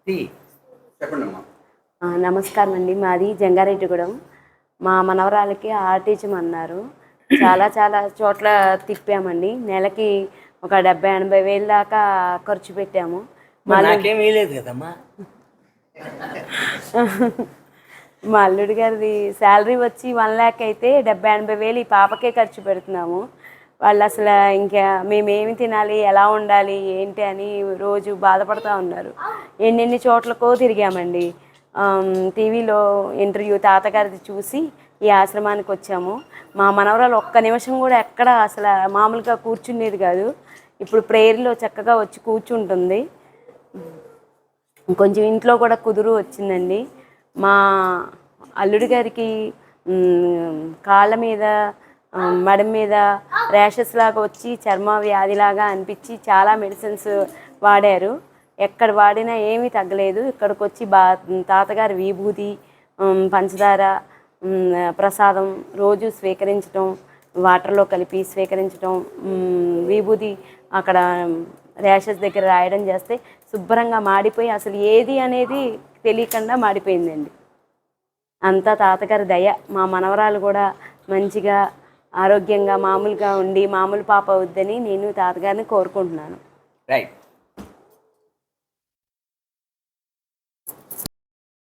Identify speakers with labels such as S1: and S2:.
S1: చెప్పండమ్మా.
S2: నమస్కారం అండి. మాది జంగారెడ్డిగూడెం. మా మనవరాలకి ఆర్టిజం చాలా చాలా చోట్ల తిప్పామండి. నెలకి ఒక 70-80 వేలు దాకా ఖర్చు పెట్టాము.
S3: నాకేం వేయలేదు కదమ్మా.
S2: మా అల్లుడి గారిది శాలరీ వచ్చి 1 lakh అయితే 70-80 వేలు ఈ పాపకే ఖర్చు పెడుతున్నాము. వాళ్ళు అసలు ఇంకా మేమేమి తినాలి, ఎలా ఉండాలి, ఏంటి అని రోజు బాధపడుతూ ఉన్నారు. ఎన్నెన్ని చోట్లకో తిరిగామండి. టీవీలో ఇంటర్వ్యూ తాతగారిది చూసి ఈ ఆశ్రమానికి వచ్చాము. మా మనవరాలు ఒక్క నిమిషం కూడా ఎక్కడ అసలు మామూలుగా కూర్చునేది కాదు. ఇప్పుడు ప్రేయర్లో చక్కగా వచ్చి కూర్చుంటుంది. కొంచెం ఇంట్లో కూడా కుదురు వచ్చిందండి. మా అల్లుడి గారికి కాళ్ళ మీద, మెడ మీద ర్యాషెస్ లాగా వచ్చి చర్మ వ్యాధిలాగా అనిపించి చాలా మెడిసిన్స్ వాడారు. ఎక్కడ వాడినా ఏమీ తగ్గలేదు. ఇక్కడికి వచ్చి తాతగారి విభూతి, పంచదార ప్రసాదం రోజు స్వీకరించడం, వాటర్లో కలిపి స్వీకరించడం, విభూతి అక్కడ ర్యాషెస్ దగ్గర రాయడం చేస్తే శుభ్రంగా మాడిపోయి అసలు ఏది అనేది తెలియకుండా మాడిపోయిందండి. అంతా తాతగారి దయ. మా మనవరాలు కూడా మంచిగా ఆరోగ్యంగా మామూలుగా ఉండి మామూలు పాప అవుద్దని నేను తాతగారిని కోరుకుంటున్నాను.
S3: రైట్.